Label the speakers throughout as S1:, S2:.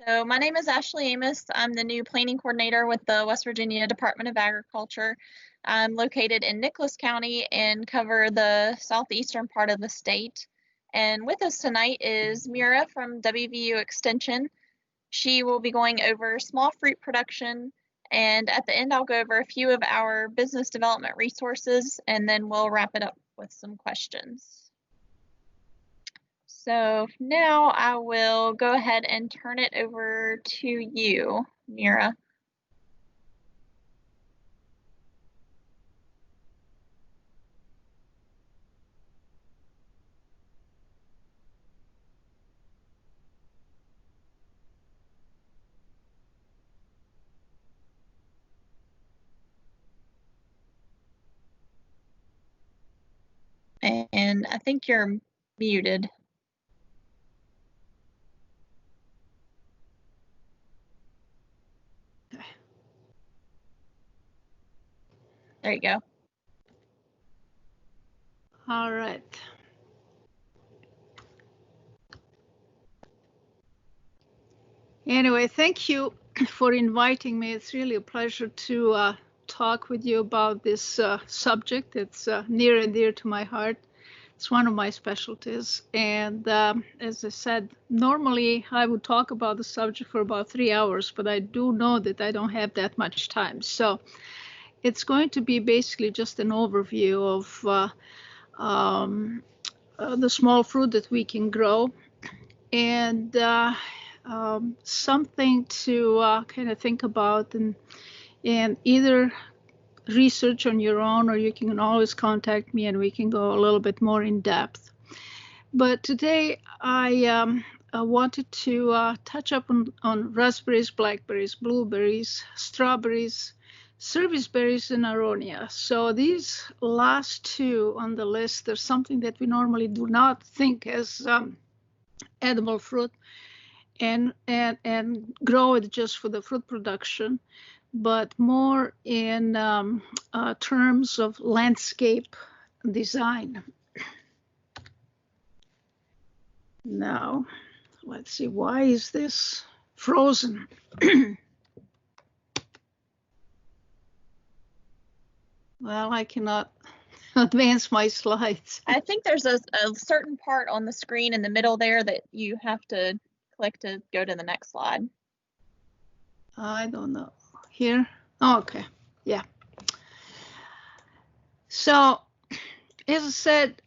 S1: my name is Ashley Amos. I'm the new planning coordinator with the West Virginia Department of Agriculture. I'm located in Nicholas County and cover the southeastern part of the state. And with us tonight is Mira from WVU Extension. She will be going over small fruit production, and at the end I'll go over a few of our business development resources, and then we'll wrap it up with some questions. So now I will go ahead and turn it over to you, Mira. And I think you're muted. There you go.
S2: All right. Anyway, thank you for inviting me. It's really a pleasure to talk with you about this subject. It's near and dear to my heart. It's one of my specialties. And as I said, normally I would talk about the subject for about 3 hours, but I do know that I don't have that much time. So it's going to be basically just an overview of the small fruit that we can grow, and something to kind of think about and either research on your own, or you can always contact me and we can go a little bit more in depth. But today I wanted to touch up on raspberries, blackberries, blueberries, strawberries, service berries, and aronia. So these last two on the list are something that we normally do not think as edible fruit and grow it just for the fruit production, but more in terms of landscape design. Now, let's see, why is this frozen? Well, I cannot advance my slides.
S1: I think there's a certain part on the screen in the middle there that you have to click to go to the next slide.
S2: I don't know. Here? Oh, okay. Yeah. So, as I said,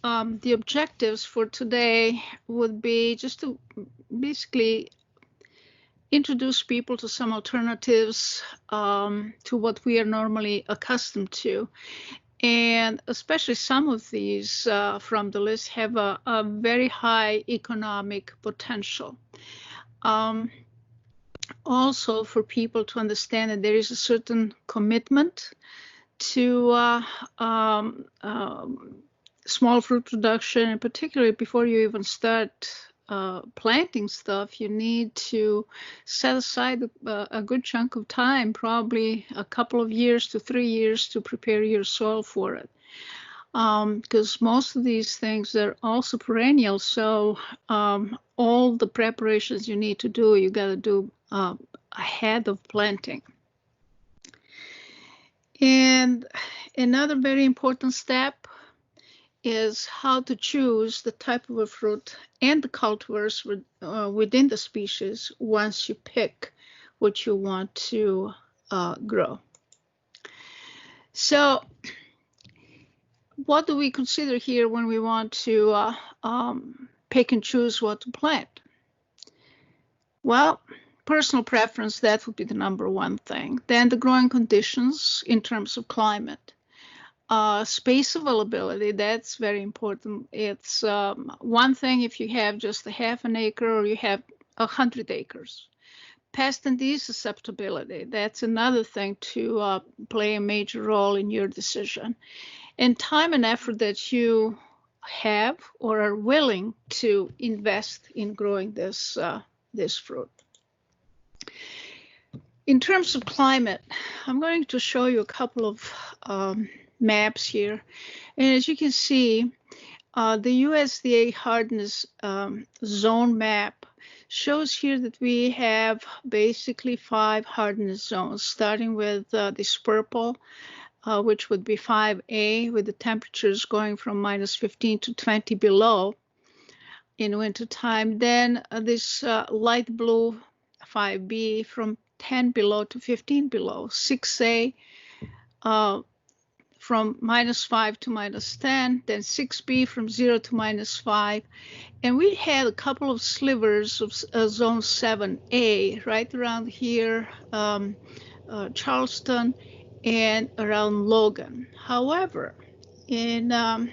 S2: the objectives for today would be just to basically introduce people to some alternatives to what we are normally accustomed to. And especially some of these from the list have a very high economic potential. Also, for people to understand that there is a certain commitment to small fruit production, and particularly before you even start planting stuff, you need to set aside a good chunk of time, probably a couple of years to 3 years, to prepare your soil for it. Because most of these things are also perennial, so all the preparations you need to do, you got to do ahead of planting. And another very important step is how to choose the type of a fruit and the cultivars within the species once you pick what you want to grow. So what do we consider here when we want to pick and choose what to plant? Well, personal preference, that would be the number one thing. Then the growing conditions in terms of climate. Space availability, that's very important. It's one thing if you have just a half an acre or you have 100 acres. Pest and disease susceptibility, that's another thing to play a major role in your decision. And time and effort that you have or are willing to invest in growing this fruit. In terms of climate, I'm going to show you a couple of maps here. And as you can see, the USDA Hardiness Zone map shows here that we have basically 5 hardiness zones, starting with this purple, which would be 5A, with the temperatures going from -15 to 20 below in wintertime. Then this light blue 5B from 10 below to 15 below. 6A from -5 to -10, then 6B from 0 to -5. And we had a couple of slivers of zone 7A right around here, Charleston, and around Logan. However, in a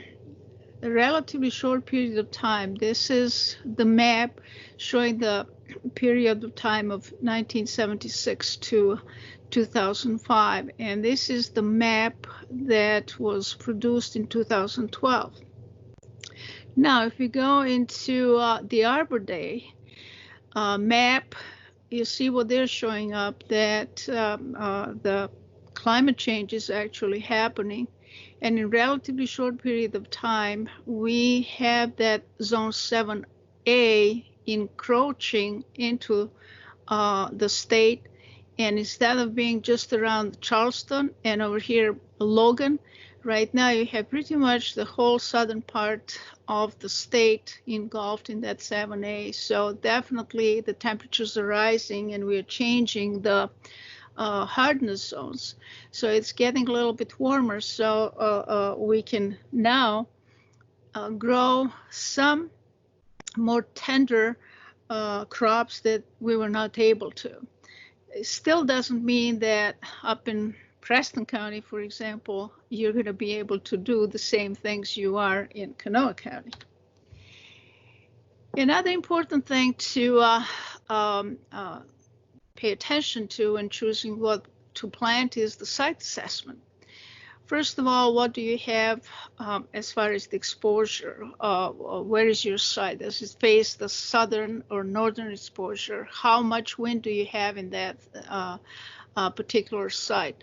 S2: relatively short period of time, this is the map showing the period of time of 1976 to 2005, and this is the map that was produced in 2012. Now, if we go into the Arbor Day map, you see what they're showing up, that the climate change is actually happening. And in a relatively short period of time, we have that zone 7A encroaching into the state. And instead of being just around Charleston and over here, Logan, right now you have pretty much the whole southern part of the state engulfed in that 7A. So definitely the temperatures are rising and we're changing the hardness zones. So it's getting a little bit warmer. So we can now grow some more tender crops that we were not able to. It still doesn't mean that up in Preston County, for example, you're going to be able to do the same things you are in Kanawha County. Another important thing to pay attention to when choosing what to plant is the site assessment. First of all, what do you have as far as the exposure? Where is your site? Does it face the southern or northern exposure? How much wind do you have in that particular site?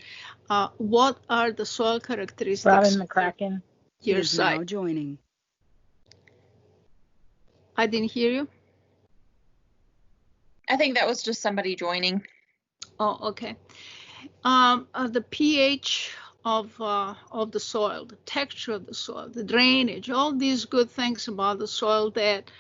S2: What are the soil characteristics?
S3: Robin McCracken,
S2: your site.
S4: Now joining.
S2: I didn't hear you.
S1: I think that was just somebody joining.
S2: Oh, okay. The pH of the soil, the texture of the soil, the drainage, all these good things about the soil that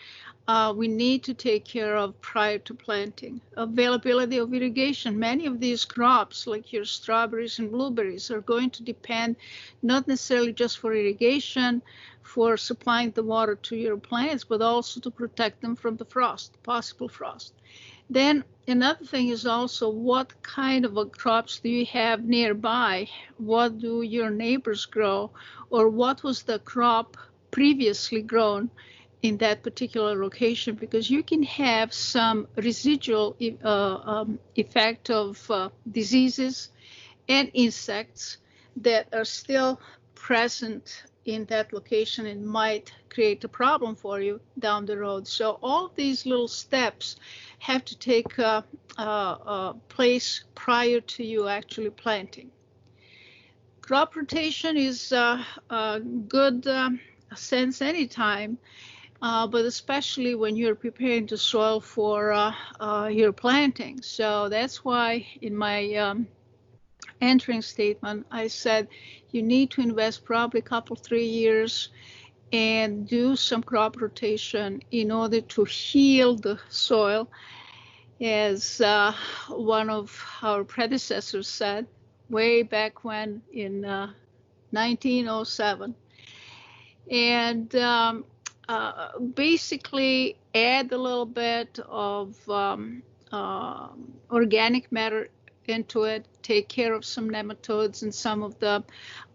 S2: we need to take care of prior to planting. Availability of irrigation. Many of these crops, like your strawberries and blueberries, are going to depend not necessarily just for irrigation, for supplying the water to your plants, but also to protect them from the frost, possible frost. Then another thing is also what kind of crops do you have nearby? What do your neighbors grow? Or what was the crop previously grown in that particular location? Because you can have some residual effect of diseases and insects that are still present in that location and might create a problem for you down the road. So all these little steps have to take place prior to you actually planting. Crop rotation is a good sense anytime, but especially when you're preparing the soil for your planting. So that's why in my entering statement, I said you need to invest probably a couple, 3 years and do some crop rotation in order to heal the soil. As one of our predecessors said way back when in 1907. And basically add a little bit of organic matter into it, take care of some nematodes and some of the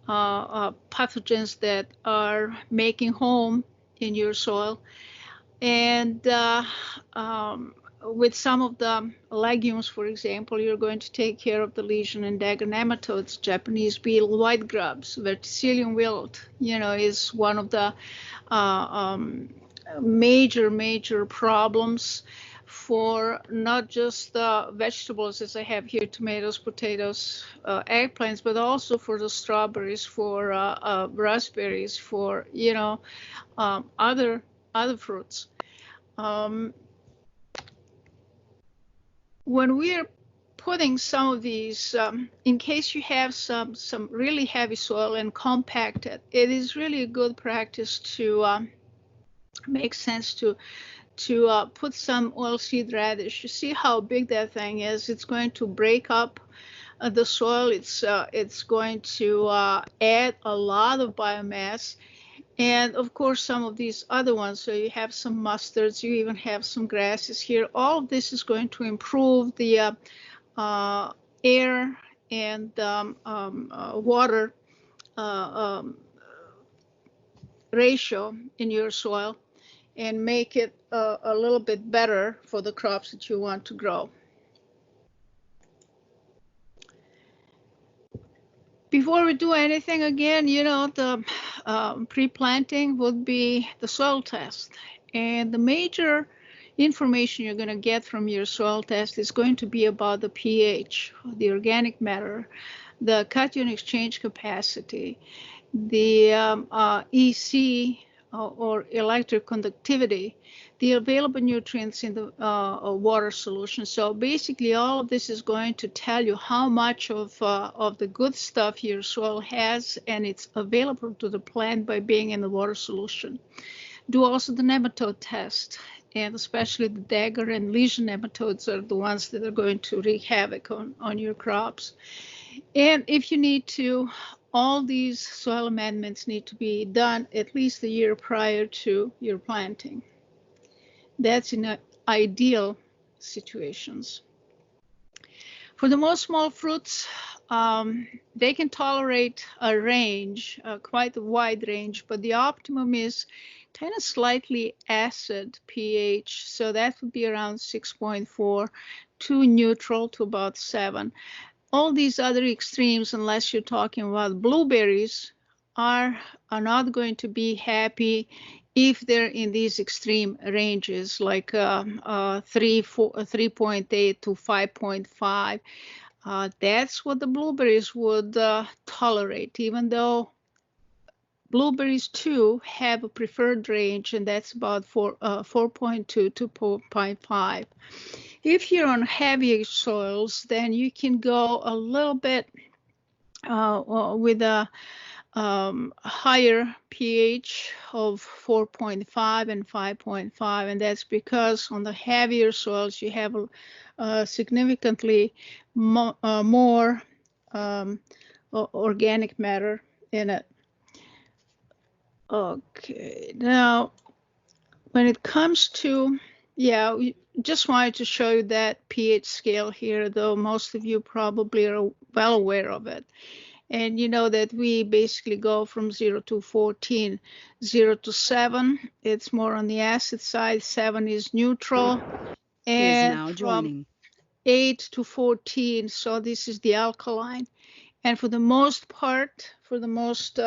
S2: pathogens that are making home in your soil. And with some of the legumes, for example, you're going to take care of the lesion and dagger nematodes, Japanese beetle, white grubs, verticillium wilt, is one of the major problems for not just the vegetables, as I have here, tomatoes, potatoes, eggplants, but also for the strawberries, for raspberries, for, other fruits. when we're putting some of these, in case you have some really heavy soil and compact it, it is really a good practice to make sense to put some oilseed radish. You see how big that thing is. It's going to break up the soil. It's going to add a lot of biomass. And of course, some of these other ones, so you have some mustards, you even have some grasses here. All of this is going to improve the air and water ratio in your soil and make it a little bit better for the crops that you want to grow. Before we do anything, again, you know, the pre-planting would be the soil test. And the major information you're going to get from your soil test is going to be about the pH, the organic matter, the cation exchange capacity, the EC or electric conductivity, the available nutrients in the water solution. So basically all of this is going to tell you how much of the good stuff your soil has, and it's available to the plant by being in the water solution. Do also the nematode test, and especially the dagger and lesion nematodes are the ones that are going to wreak havoc on your crops. And if you need to, all these soil amendments need to be done at least a year prior to your planting. That's in ideal situations. For the most small fruits, they can tolerate a range, quite a wide range, but the optimum is kind of slightly acid pH. So that would be around 6.4 to neutral to about 7. All these other extremes, unless you're talking about blueberries, are not going to be happy if they're in these extreme ranges, like 3.8 to 5.5. That's what the blueberries would tolerate, even though blueberries too have a preferred range, and that's about 4.2 to 4.5. If you're on heavier soils, then you can go a little bit with a higher pH of 4.5 and 5.5, and that's because on the heavier soils you have significantly more organic matter in it. Okay, now when it comes to, yeah, we just wanted to show you that pH scale here, though most of you probably are well aware of it. And you know that we basically go from 0 to 14. 0 to 7, it's more on the acid side. 7 is neutral. And
S3: now
S2: from
S3: joining.
S2: 8 to 14, so this is the alkaline. And for the most part, for the most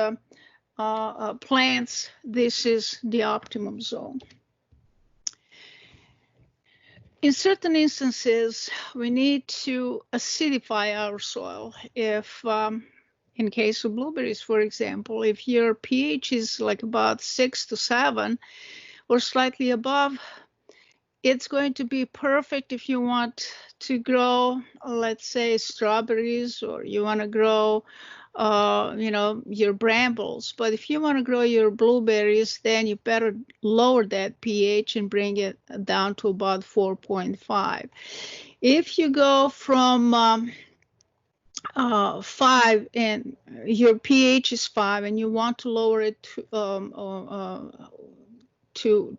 S2: plants, this is the optimum zone. In certain instances, we need to acidify our soil. If, in case of blueberries, for example, if your pH is like about 6 to 7 or slightly above, it's going to be perfect if you want to grow, let's say, strawberries, or you want to grow you know, your brambles. But if you want to grow your blueberries, then you better lower that pH and bring it down to about 4.5. If you go from 5 and your pH is 5 and you want to lower it to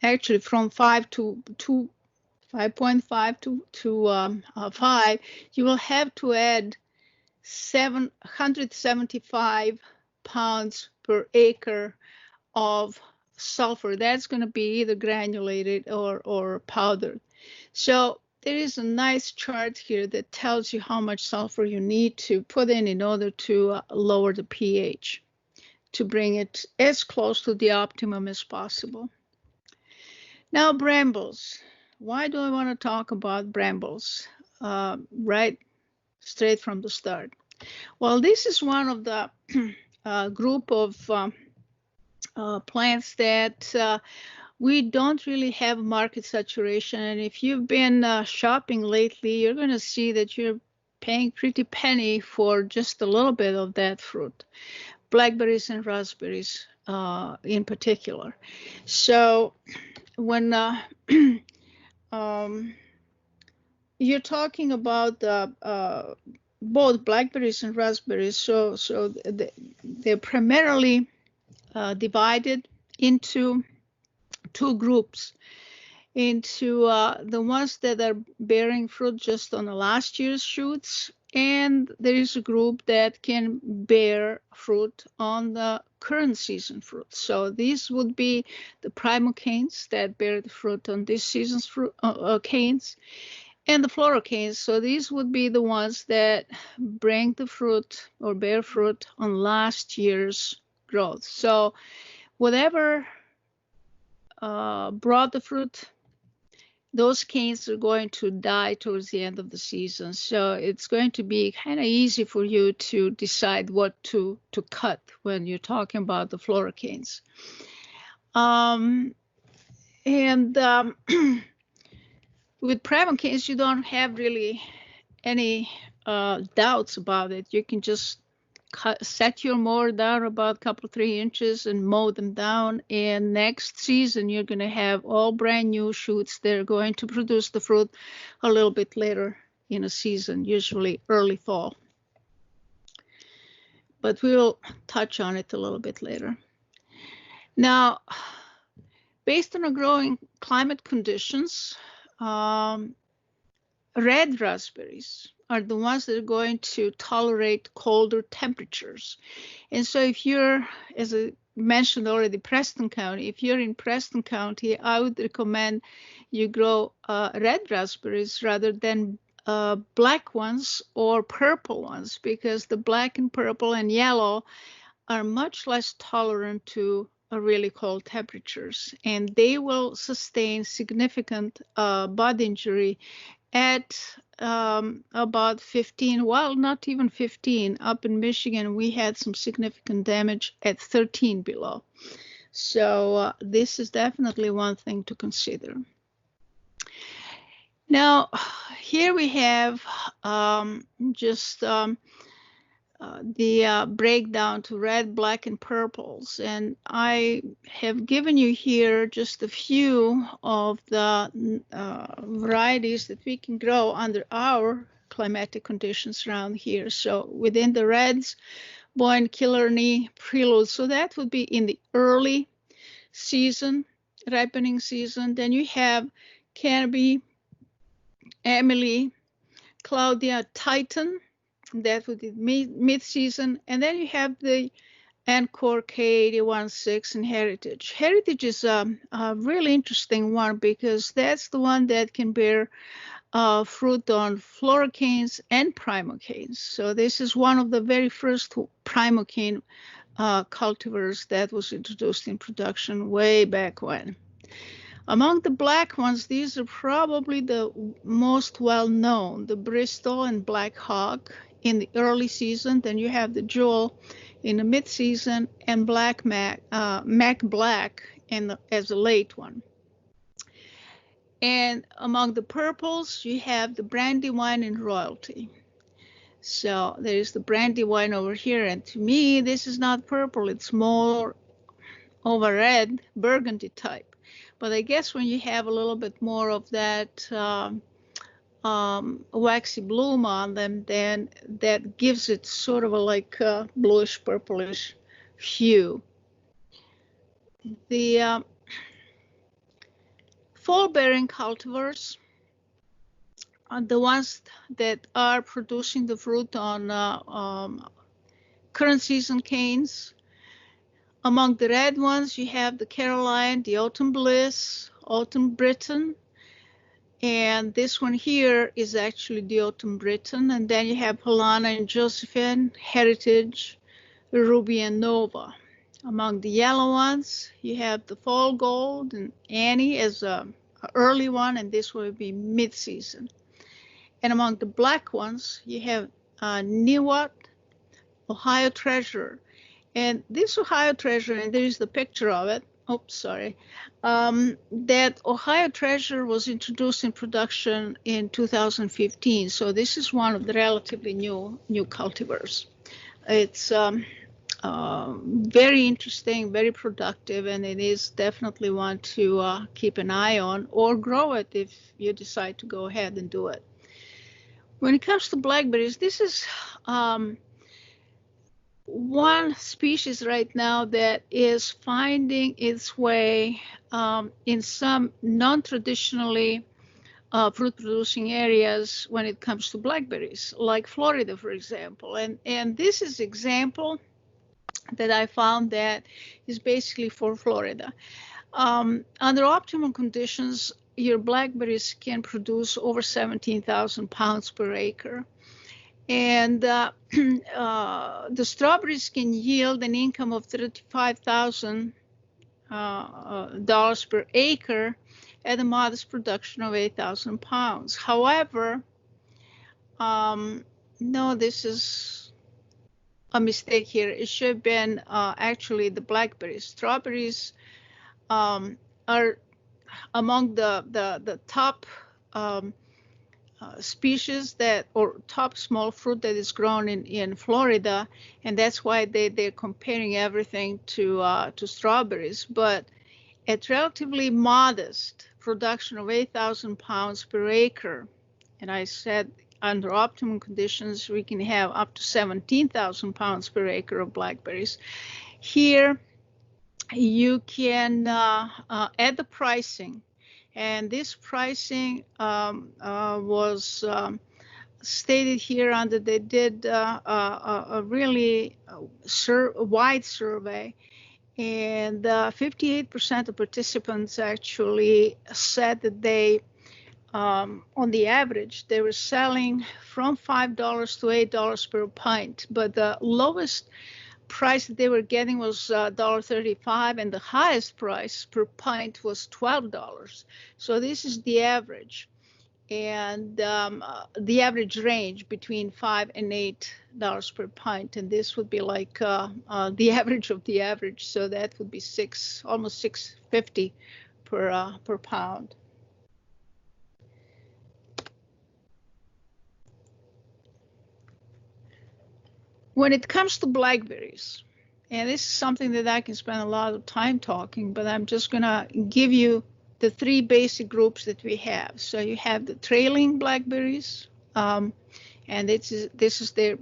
S2: actually from 5 to 5.5 to 5, you will have to add 775 pounds per acre of sulfur. That's going to be either granulated or powdered. So there is a nice chart here that tells you how much sulfur you need to put in order to lower the pH, to bring it as close to the optimum as possible. Now, brambles. Why do I want to talk about brambles right straight from the start? Well, this is one of the group of plants that we don't really have market saturation. And if you've been shopping lately, you're going to see that you're paying pretty penny for just a little bit of that fruit, blackberries and raspberries in particular. So when you're talking about both blackberries and raspberries, so they're primarily divided into two groups, into the ones that are bearing fruit just on the last year's shoots, and there is a group that can bear fruit on the current season fruit. So these would be the primal canes that bear the fruit on this season's fruit canes, and the floral canes. So these would be the ones that bring the fruit or bear fruit on last year's growth. So whatever brought the fruit, those canes are going to die towards the end of the season. So it's going to be kind of easy for you to decide what to cut when you're talking about the floral canes. With primal canes, you don't have really any doubts about it. You can just set your mower down about a couple, 3 inches and mow them down. And next season, you're going to have all brand new shoots. They're going to produce the fruit a little bit later in a season, usually early fall. But we'll touch on it a little bit later. Now, based on the growing climate conditions, red raspberries are the ones that are going to tolerate colder temperatures. And so if you're, as I mentioned already, Preston County, if you're in Preston County, I would recommend you grow red raspberries rather than black ones or purple ones, because the black and purple and yellow are much less tolerant to really cold temperatures, and they will sustain significant bud injury at about 15, well, not even 15. Up in Michigan, we had some significant damage at 13 below. So this is definitely one thing to consider. Now, here we have the breakdown to red, black, and purples. And I have given you here just a few of the varieties that we can grow under our climatic conditions around here. So within the reds, Boyne, Killarney, Prelude. So that would be in the early season, ripening season. Then you have Canopy, Emily, Claudia, Titan. That would be mid-season. And then you have the Encore K81-6 and Heritage. Heritage is a really interesting one because that's the one that can bear fruit on floral canes and primal canes. So this is one of the very first primal cane cultivars that was introduced in production way back when. Among the black ones, these are probably the most well-known, the Bristol and Black Hawk in the early season. Then you have the Jewel in the mid-season, and Black Mac Black as a late one. And among the purples, you have the Brandywine and Royalty. So there's the Brandywine over here, and to me, this is not purple. It's more of a red, burgundy type. But I guess when you have a little bit more of that waxy bloom on them, then that gives it sort of a like bluish purplish hue. The fall bearing cultivars are the ones that are producing the fruit on current season canes. Among the red ones, you have the Caroline, the Autumn Bliss, Autumn Britain, and this one here is actually the Autumn Britain. And then you have Polana and Josephine, Heritage, Ruby, and Nova. Among the yellow ones, you have the Fall Gold and Annie as an early one, and this will be mid-season. And among the black ones, you have Niwot, Ohio Treasure. And this Ohio Treasure, and there's the picture of it that Ohio Treasure was introduced in production in 2015. So this is one of the relatively new cultivars. It's very interesting, very productive, and it is definitely one to keep an eye on or grow it if you decide to go ahead and do it. When it comes to blackberries, this is one species right now that is finding its way in some non-traditionally fruit-producing areas when it comes to blackberries, like Florida, for example. And this is example that I found that is basically for Florida. Under optimal conditions, your blackberries can produce over 17,000 pounds per acre. And the strawberries can yield an income of $35,000 per acre at a modest production of 8,000 pounds. However, no, this is a mistake here. It should have been actually the blackberries. Strawberries are among the top species or top small fruit that is grown in Florida, and that's why they're comparing everything to strawberries. But at relatively modest production of 8,000 pounds per acre, and I said under optimum conditions we can have up to 17,000 pounds per acre of blackberries. Here you can add the pricing. And this pricing was stated here under they did a really wide survey, and 58% of participants actually said that they, on the average, they were selling from $5 to $8 per pint, but the lowest price that they were getting was $1.35, and the highest price per pint was $12. So this is the average, and the average range between $5 and $8 per pint, and this would be like the average of the average. So that would be almost $6.50 per pound. When it comes to blackberries, and this is something that I can spend a lot of time talking, but I'm just going to give you the three basic groups that we have. So you have the trailing blackberries, and this is their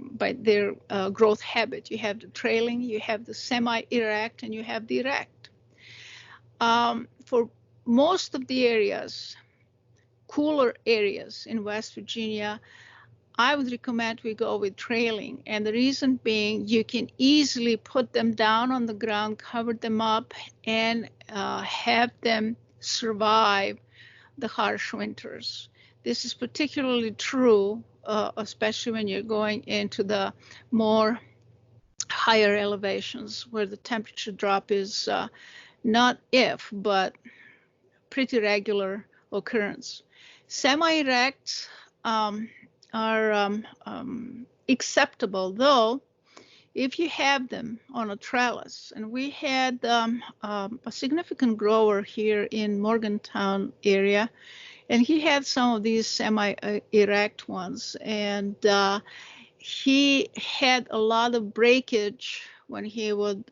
S2: growth habit. You have the trailing, you have the semi-erect, and you have the erect. For most of the areas, cooler areas in West Virginia, I would recommend we go with trailing, and the reason being you can easily put them down on the ground, cover them up, and have them survive the harsh winters. This is particularly true, especially when you're going into the more higher elevations where the temperature drop is not but pretty regular occurrence. Semi-erect are acceptable, though, if you have them on a trellis. And we had a significant grower here in Morgantown area, and he had some of these semi-erect ones, and he had a lot of breakage when he would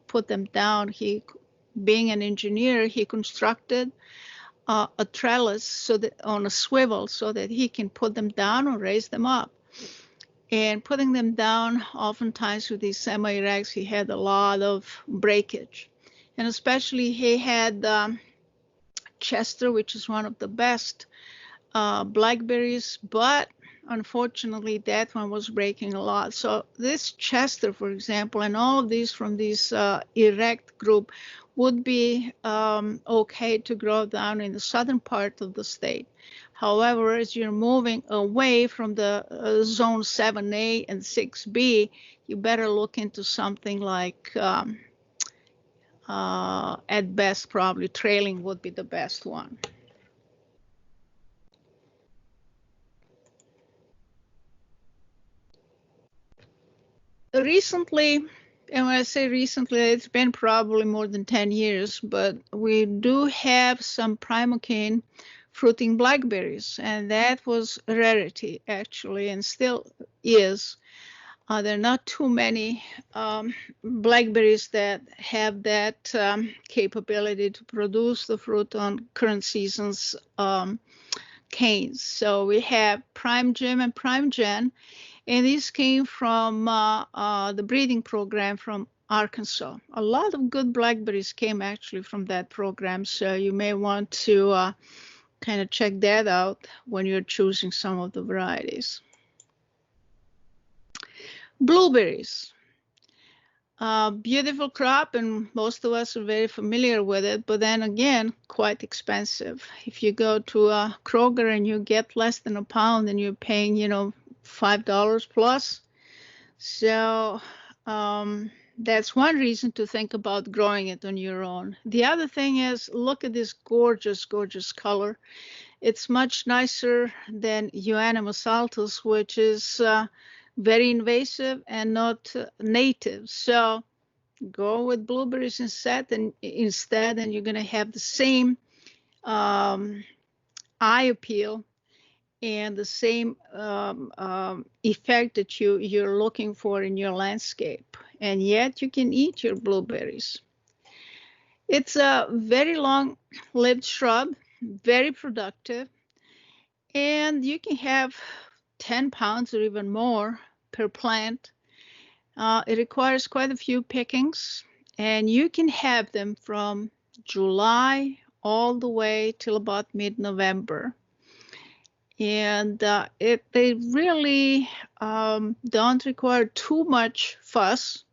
S2: put them down. Being an engineer, he constructed a trellis so that on a swivel so that he can put them down or raise them up. And putting them down, oftentimes with these semi-erects, he had a lot of breakage. And especially he had Chester, which is one of the best blackberries, but unfortunately that one was breaking a lot. So this Chester, for example, and all of these from this erect group would be okay to grow down in the southern part of the state. However, as you're moving away from the zone 7A and 6B, you better look into something like, at best, probably trailing would be the best one. Recently, And when I say recently, it's been probably more than 10 years, but we do have some primocane fruiting blackberries, and that was a rarity actually, and still is. There are not too many blackberries that have that capability to produce the fruit on current season's canes. So we have Prime Jim and Prime Jen, and these came from the breeding program from Arkansas. A lot of good blackberries came actually from that program, so you may want to kind of check that out when you're choosing some of the varieties. Blueberries. Beautiful crop, and most of us are very familiar with it, but then again, quite expensive. If you go to a Kroger and you get less than a pound, and you're paying, $5 plus. So that's one reason to think about growing it on your own. The other thing is, look at this gorgeous, gorgeous color. It's much nicer than Euonymus altus, which is very invasive and not native. So go with blueberries instead, and you're going to have the same eye appeal and the same effect that you're looking for in your landscape. And yet you can eat your blueberries. It's a very long-lived shrub, very productive, and you can have 10 pounds or even more per plant. It requires quite a few pickings, and you can have them from July all the way till about mid-November. And they really don't require too much fuss.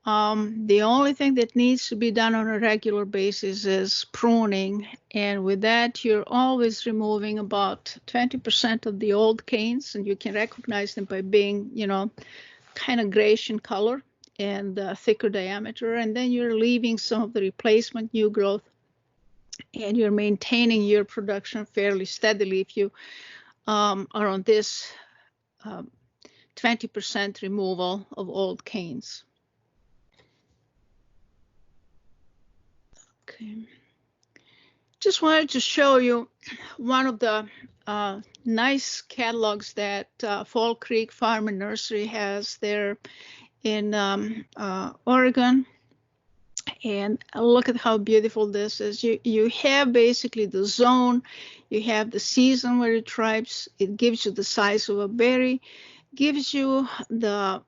S2: The only thing that needs to be done on a regular basis is pruning. And with that, you're always removing about 20% of the old canes, and you can recognize them by being, kind of grayish in color and thicker diameter. And then you're leaving some of the replacement new growth, and you're maintaining your production fairly steadily if you are on this 20% removal of old canes. Okay. Just wanted to show you one of the nice catalogs that Fall Creek Farm and Nursery has there in Oregon. And look at how beautiful this is. You have basically the zone, you have the season where it ripes, it gives you the size of a berry, gives you the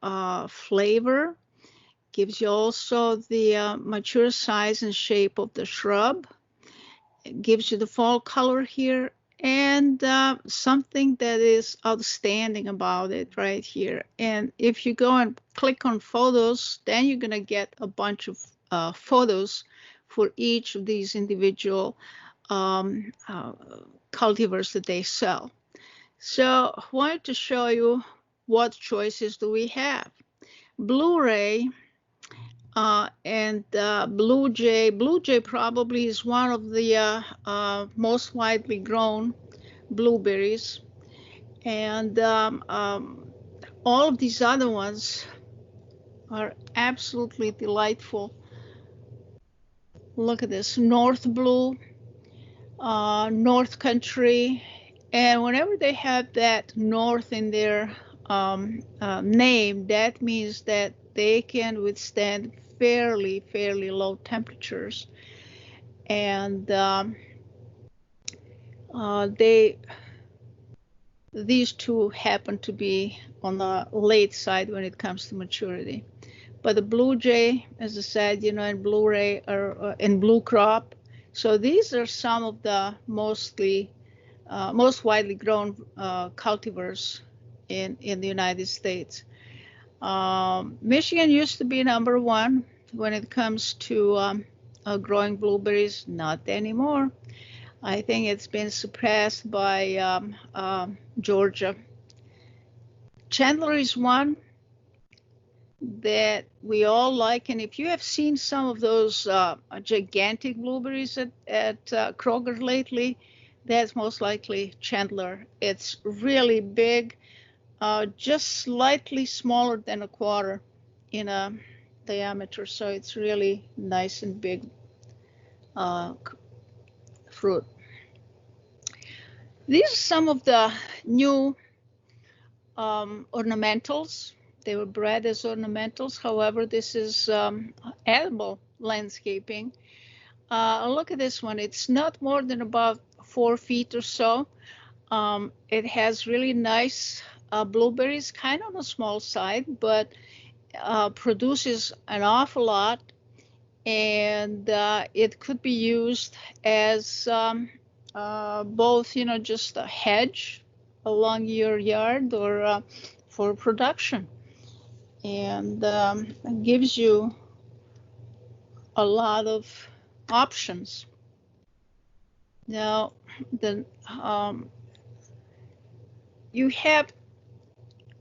S2: flavor, gives you also the mature size and shape of the shrub. It gives you the fall color here, and something that is outstanding about it right here. And if you go and click on photos, then you're going to get a bunch of photos for each of these individual cultivars that they sell. So I wanted to show you what choices do we have. Blu-ray and Blue Jay. Blue Jay probably is one of the most widely grown blueberries. And all of these other ones are absolutely delightful. Look at this, North Blue, North Country. And whenever they have that North in their name, that means that they can withstand fairly low temperatures. And these two happen to be on the late side when it comes to maturity. But the Blue Jay, as I said, and Blu-ray are in Blue Crop. So these are some of the most widely grown cultivars in the United States. Michigan used to be number one when it comes to growing blueberries. Not anymore. I think it's been surpassed by Georgia. Chandler is one that we all like, and if you have seen some of those gigantic blueberries at Kroger lately, that's most likely Chandler. It's really big, just slightly smaller than a quarter in a diameter, so it's really nice and big fruit. These are some of the new ornamentals. They were bred as ornamentals. However, this is edible landscaping. Look at this one. It's not more than about 4 feet or so. It has really nice blueberries, kind of on the small side, but produces an awful lot. And it could be used as both, just a hedge along your yard or for production. And it gives you a lot of options. Now, you have,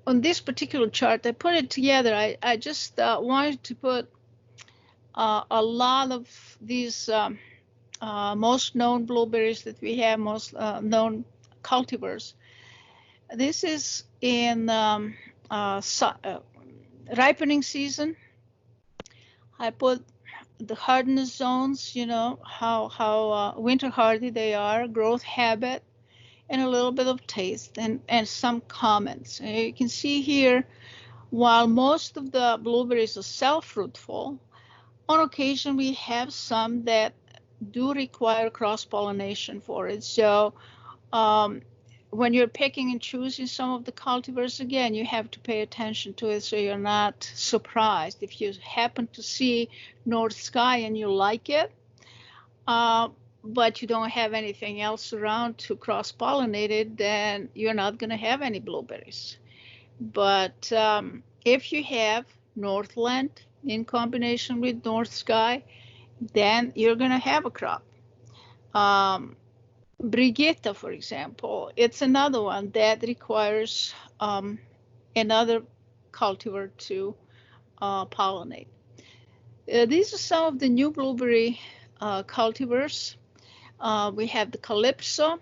S2: on this particular chart, I put it together. I just wanted to put a lot of these most known blueberries that we have, most known cultivars. This is in ripening season. I put the hardiness zones, how winter hardy they are, growth habit, and a little bit of taste and some comments. And you can see here, while most of the blueberries are self-fruitful, on occasion we have some that do require cross-pollination for it. So when you're picking and choosing some of the cultivars, again, you have to pay attention to it so you're not surprised. If you happen to see North Sky and you like it, but you don't have anything else around to cross-pollinate it, then you're not going to have any blueberries. But if you have Northland in combination with North Sky, then you're going to have a crop. Brigitte, for example, it's another one that requires another cultivar to pollinate. These are some of the new blueberry cultivars. We have the Calypso,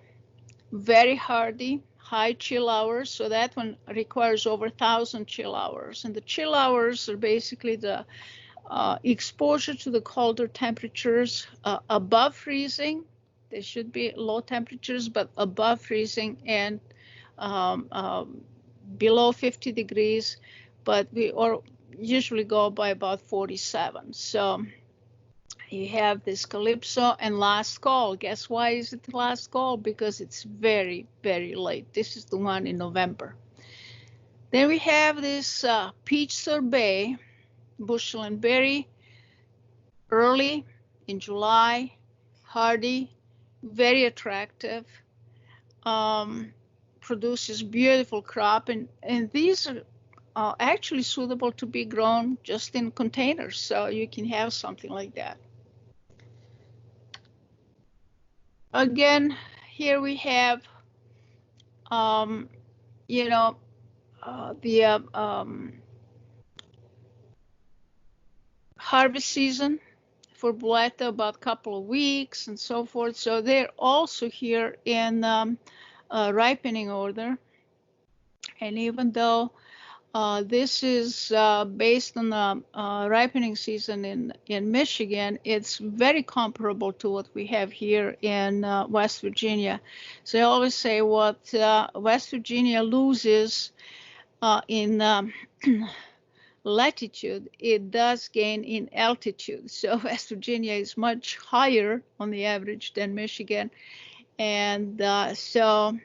S2: very hardy, high chill hours. So that one requires over 1,000 chill hours. And the chill hours are basically the exposure to the colder temperatures above freezing. They should be low temperatures, but above freezing and below 50 degrees. But we usually go by about 47. So you have this Calypso and Last Call. Guess why is it the Last Call? Because it's very, very late. This is the one in November. Then we have this Peach Sorbet, bushel and berry, early in July, hardy, very attractive, produces beautiful crop, and these are actually suitable to be grown just in containers, so you can have something like that. Again, here we have, the harvest season for Boleta, about a couple of weeks and so forth. So they're also here in ripening order. And even though this is based on the ripening season in Michigan, it's very comparable to what we have here in West Virginia. So I always say what West Virginia loses in latitude, it does gain in altitude. So West Virginia is much higher on the average than Michigan. And to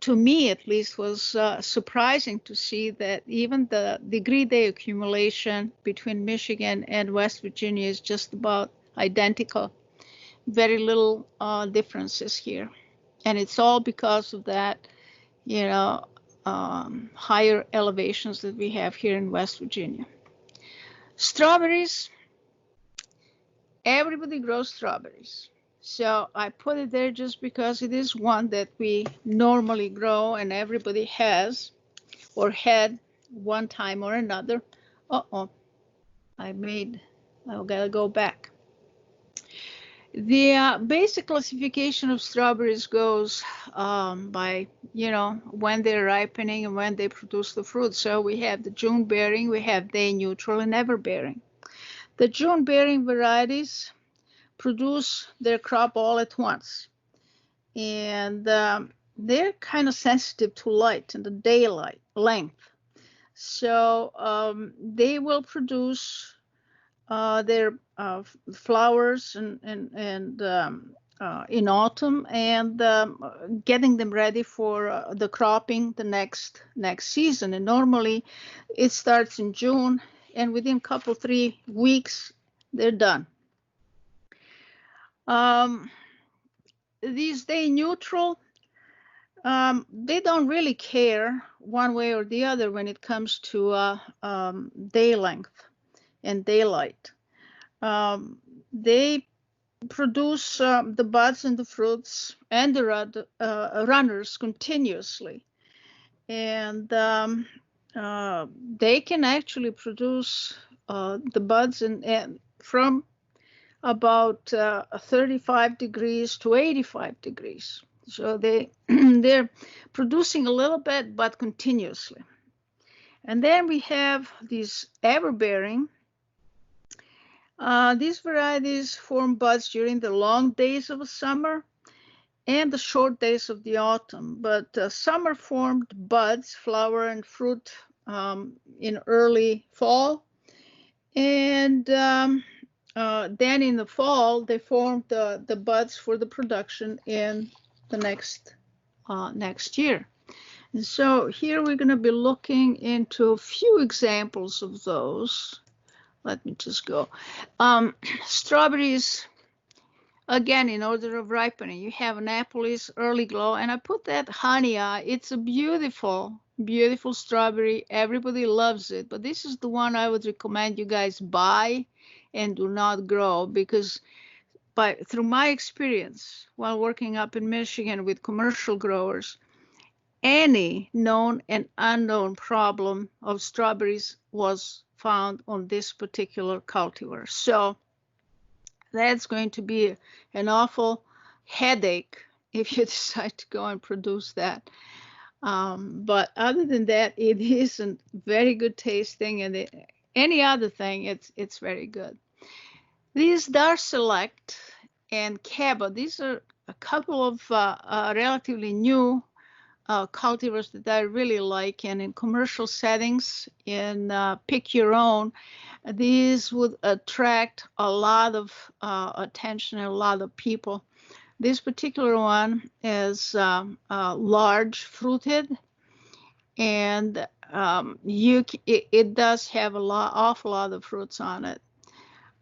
S2: me, at least, was surprising to see that even the degree day accumulation between Michigan and West Virginia is just about identical. Very little differences here. And it's all because of that, higher elevations that we have here in West Virginia. Strawberries, everybody grows strawberries. So I put it there just because it is one that we normally grow and everybody has or had one time or another. I've got to go back. The basic classification of strawberries goes by, when they're ripening and when they produce the fruit. So we have the June bearing, we have day neutral, and ever bearing. The June bearing varieties produce their crop all at once. And they're kind of sensitive to light and the daylight length. So they will produce their flowers and in autumn, and getting them ready for the cropping the next season. And normally it starts in June, and within a couple 3 weeks they're done. These day neutral, they don't really care one way or the other when it comes to day length and daylight. They produce the buds and the fruits and the runners continuously. And they can actually produce the buds and from about 35 degrees to 85 degrees. So they're producing a little bit, but continuously. And then we have these everbearing. These varieties form buds during the long days of the summer and the short days of the autumn. But summer formed buds, flower and fruit in early fall. And then in the fall, they formed the buds for the production in the next year. And so here we're going to be looking into a few examples of those. Let me just go. Strawberries, again, in order of ripening, you have Annapolis, Early Glow, and I put that Honia. It's a beautiful, beautiful strawberry. Everybody loves it, but this is the one I would recommend you guys buy and do not grow, because through my experience while working up in Michigan with commercial growers, any known and unknown problem of strawberries was found on this particular cultivar. So that's going to be an awful headache if you decide to go and produce that. But other than that, it isn't very good tasting, and any other thing, it's very good. These Dar Select and Cabo, these are a couple of relatively new cultivars that I really like, and in commercial settings, in pick your own, these would attract a lot of attention and a lot of people. This particular one is large fruited, and it does have awful lot of fruits on it.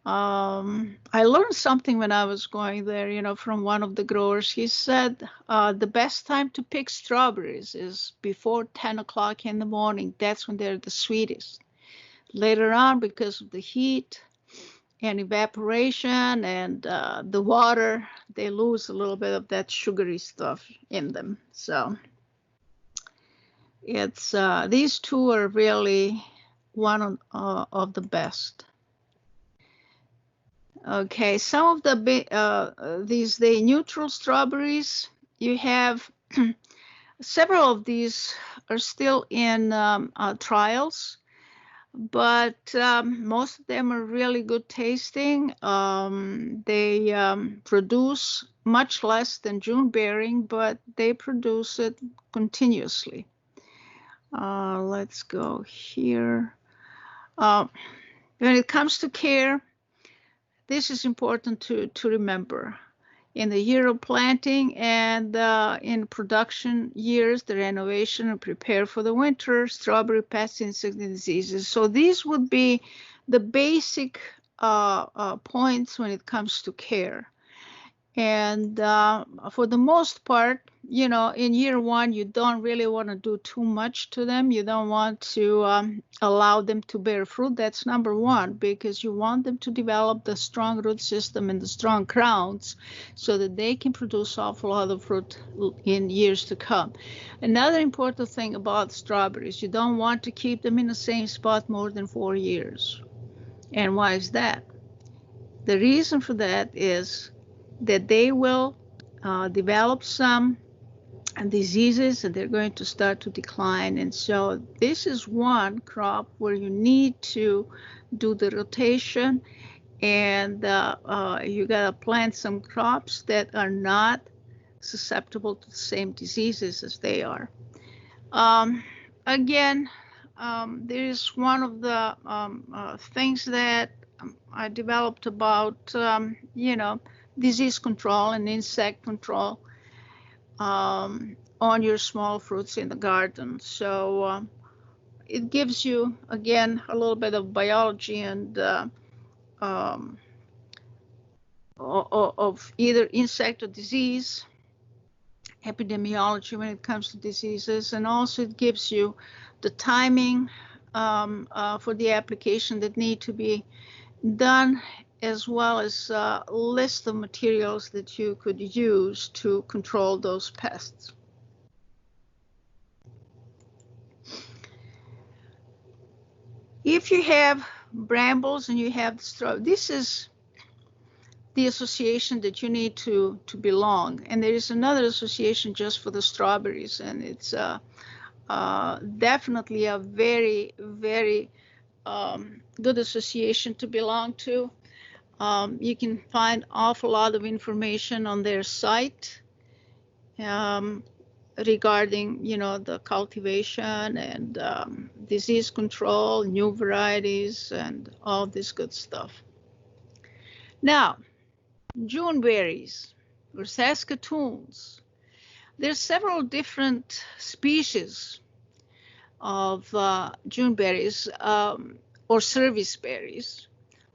S2: I learned something when I was going there, from one of the growers. He said the best time to pick strawberries is before 10 o'clock in the morning. That's when they're the sweetest. Later on, because of the heat and evaporation and the water, they lose a little bit of that sugary stuff in them. So it's these two are really one of the best. Okay, some of these day neutral strawberries, you have several of these are still in trials, but most of them are really good tasting. They produce much less than June bearing, but they produce it continuously. Let's go here. When it comes to care, this is important to remember. In the year of planting and in production years, the renovation and prepare for the winter, strawberry pests, insect diseases. So these would be the basic points when it comes to care. And for the most part, in year one, you don't really want to do too much to them. You don't want to allow them to bear fruit. That's number one, because you want them to develop the strong root system and the strong crowns so that they can produce an awful lot of fruit in years to come. Another important thing about strawberries, you don't want to keep them in the same spot more than 4 years. And why is that? The reason for that is that they will develop some diseases and they're going to start to decline. And so this is one crop where you need to do the rotation, and you got to plant some crops that are not susceptible to the same diseases as they are. Again, there is one of the things that I developed about, disease control and insect control on your small fruits in the garden. So it gives you, again, a little bit of biology and of either insect or disease, epidemiology when it comes to diseases, and also it gives you the timing for the application that need to be done, as well as a list of materials that you could use to control those pests. If you have brambles and you have the straw, this is the association that you need to belong. And there is another association just for the strawberries, and it's definitely a very, very good association to belong to. You can find an awful lot of information on their site regarding, the cultivation and disease control, new varieties, and all this good stuff. Now, Juneberries or Saskatoons. There's several different species of Juneberries or service berries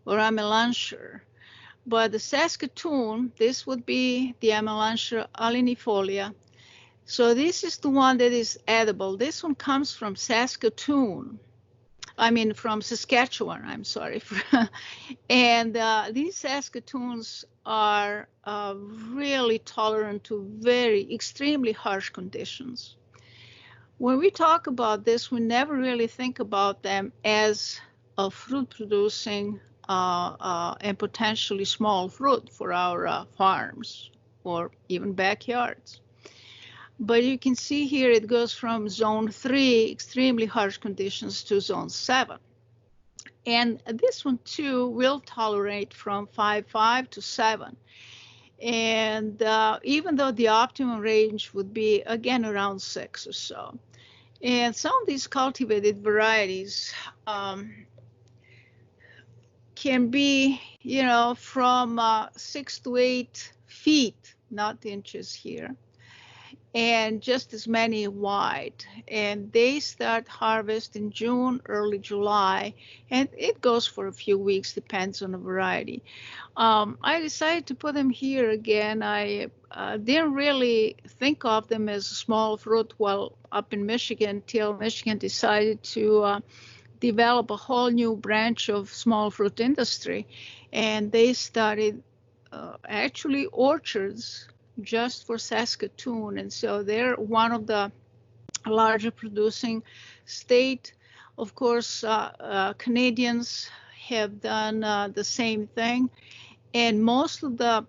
S2: or amelanchier. But the Saskatoon, this would be the amelanchier alinifolia. So this is the one that is edible. This one comes from Saskatoon. From Saskatchewan, I'm sorry. And these Saskatoons are really tolerant to extremely harsh conditions. When we talk about this, we never really think about them as a fruit producing and potentially small fruit for our farms or even backyards. But you can see here it goes from zone 3, extremely harsh conditions, to zone 7. And this one too will tolerate from 5.5 to 7. And even though the optimum range would be, again, around 6 or so. And some of these cultivated varieties can be, from 6 to 8 feet, not inches here, and just as many wide. And they start harvest in June, early July, and it goes for a few weeks, depends on the variety. I decided to put them here again. I didn't really think of them as a small fruit while up in Michigan, till Michigan decided to develop a whole new branch of small fruit industry. And they started actually orchards just for Saskatoon. And so they're one of the larger producing state. Of course, Canadians have done the same thing. And most of the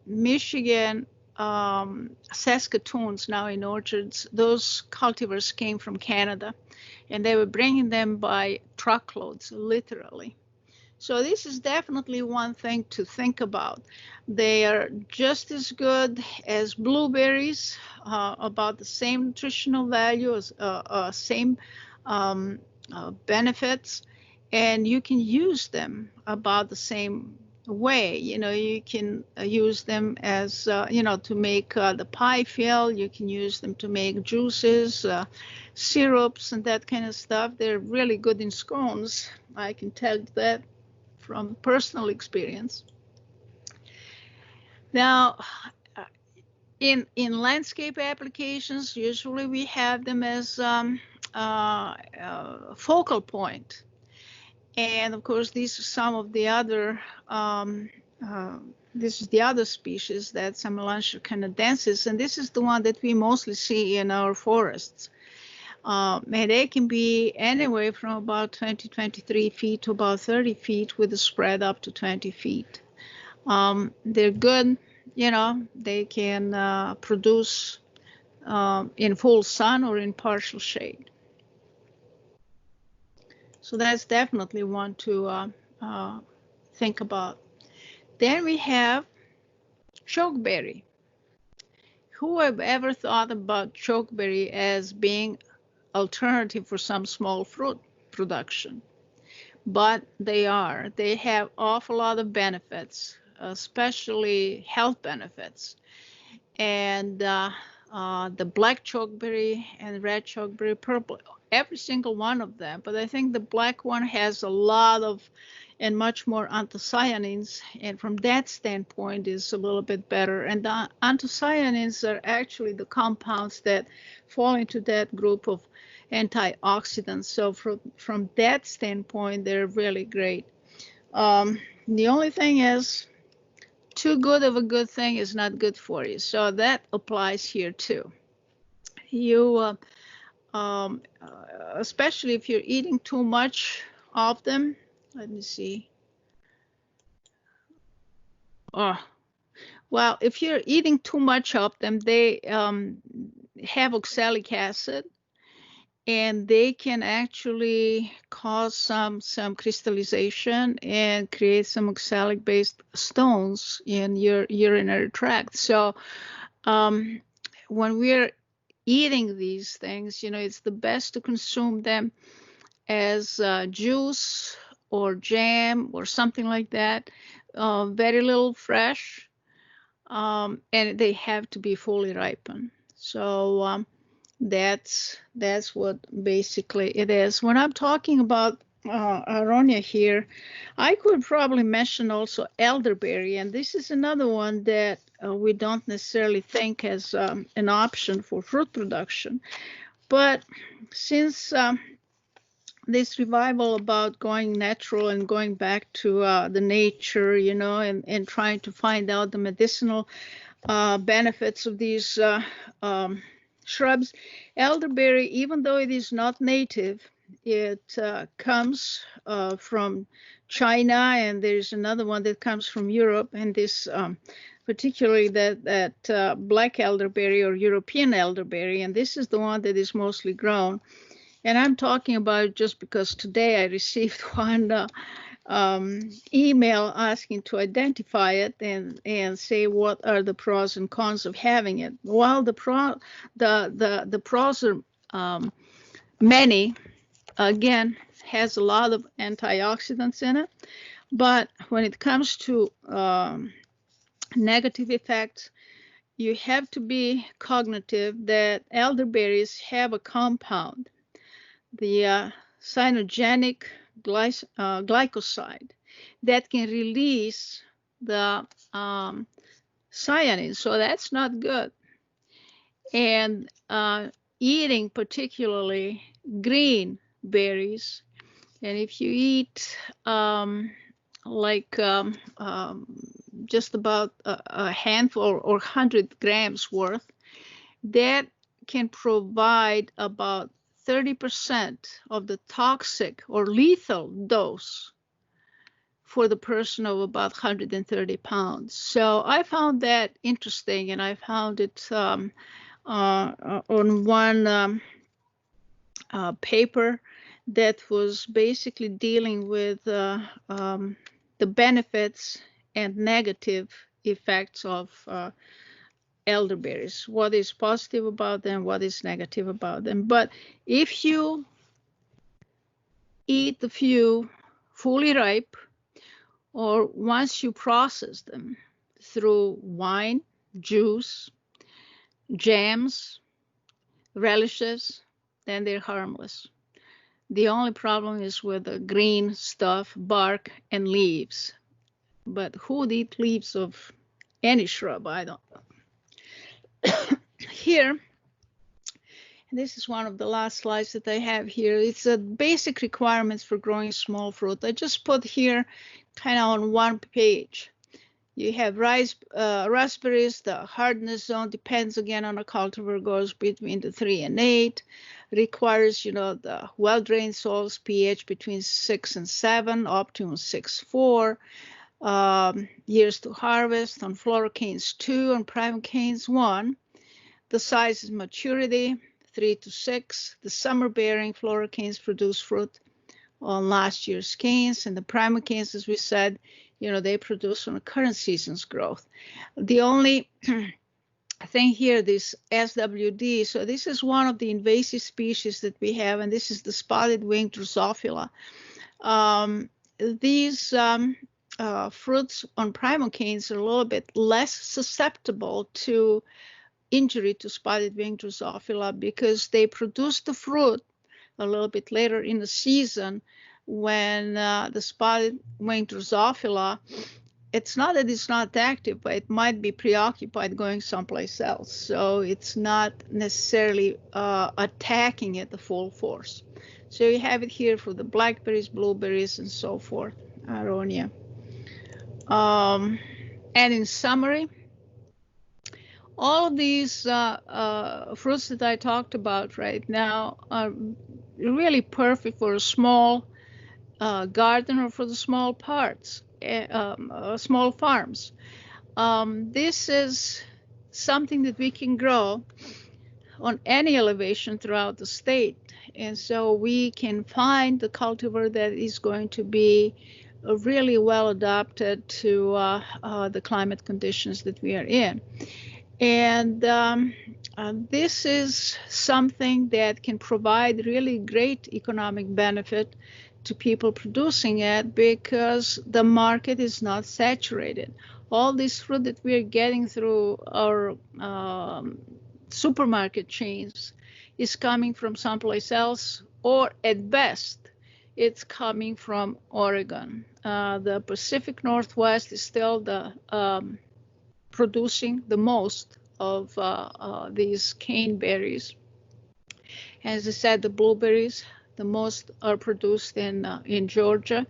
S2: Michigan Saskatoons now in orchards, those cultivars came from Canada, and they were bringing them by truckloads, literally. So this is definitely one thing to think about. They are just as good as blueberries, about the same nutritional value, same benefits, and you can use them about the same way. You can use them as, to make the pie fill. You can use them to make juices, syrups, and that kind of stuff. They're really good in scones. I can tell you that from personal experience. Now, in landscape applications, usually we have them as focal point. And of course, these are some of the other, this is the other species, that's Amelanchier canadensis, and this is the one that we mostly see in our forests. And they can be anywhere from about 20, 23 feet to about 30 feet with a spread up to 20 feet. They're good they can produce in full sun or in partial shade. So that's definitely one to think about. Then we have chokeberry. Who have ever thought about chokeberry as being alternative for some small fruit production? But they have awful lot of benefits, especially health benefits. And the black chokeberry and red chokeberry, purple, every single one of them. But I think the black one has a lot of and much more anthocyanins, and from that standpoint is a little bit better. And the anthocyanins are actually the compounds that fall into that group of antioxidants. So from that standpoint, they're really great. The only thing is, too good of a good thing is not good for you. So that applies here too. You, especially if you're eating too much of them. Let me see. Oh, well, if you're eating too much of them, they have oxalic acid, and they can actually cause some crystallization and create some oxalic-based stones in your urinary tract. So when we're eating these things, it's the best to consume them as juice or jam or something like that. Very little fresh, and they have to be fully ripened. So that's what basically it is. When I'm talking about Aronia here, I could probably mention also elderberry, and this is another one that we don't necessarily think as an option for fruit production. But since this revival about going natural and going back to the nature, and trying to find out the medicinal benefits of these shrubs, elderberry, even though it is not native, it comes from China, and there's another one that comes from Europe, and this particularly that black elderberry or European elderberry, and this is the one that is mostly grown. And I'm talking about it just because today I received one email asking to identify it and say what are the pros and cons of having it. While the pros are many, again, has a lot of antioxidants in it. But when it comes to negative effects, you have to be cognitive that elderberries have a compound, the cyanogenic glycoside, that can release the cyanide. So that's not good. And eating particularly green berries, and if you eat just about a handful or 100 grams worth, that can provide about 30% of the toxic or lethal dose for the person of about 130 pounds. So I found that interesting, and I found it on one paper that was basically dealing with the benefits and negative effects of elderberries, what is positive about them, what is negative about them. But if you eat a few fully ripe, or once you process them through wine, juice, jams, relishes, then they're harmless. The only problem is with the green stuff, bark and leaves. But who would eat leaves of any shrub? I don't know. Here, this is one of the last slides that I have here. It's a basic requirements for growing small fruit. I just put here kind of on one page. You have raspberries. The hardness zone depends again on a cultivar, goes between the 3 and 8. Requires, the well-drained soils, pH between 6 and 7, optimum 6.4. years to harvest on floral canes 2, on prime canes 1. The size is maturity 3 to 6. The summer bearing floral canes produce fruit on last year's canes, and the prime canes, as we said, they produce on the current season's growth. The only thing here, this SWD, so this is one of the invasive species that we have, and this is the spotted winged Drosophila. These fruits on primocanes are a little bit less susceptible to injury to spotted winged Drosophila because they produce the fruit a little bit later in the season when the spotted winged Drosophila, it's not that it's not active, but it might be preoccupied going someplace else. So it's not necessarily attacking at the full force. So you have it here for the blackberries, blueberries, and so forth, Aronia. And in summary, all of these fruits that I talked about right now are really perfect for a small garden or for the small parts, small farms. This is something that we can grow on any elevation throughout the state. And so we can find the cultivar that is going to be really well adapted to the climate conditions that we are in. And this is something that can provide really great economic benefit to people producing it because the market is not saturated. All this fruit that we are getting through our supermarket chains is coming from someplace else, or at best, it's coming from Oregon. The Pacific Northwest is still the producing the most of these cane berries. As I said, the blueberries, the most are produced in Georgia.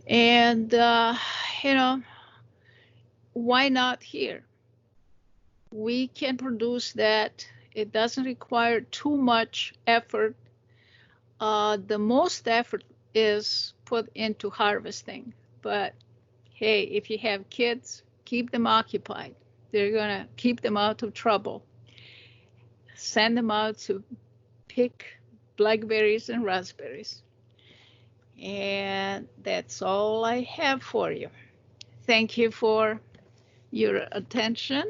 S2: And, why not here? We can produce that. It doesn't require too much effort. The most effort is put into harvesting. But, hey, if you have kids, keep them occupied. They're going to keep them out of trouble. Send them out to pick blackberries and raspberries. And that's all I have for you. Thank you for your attention.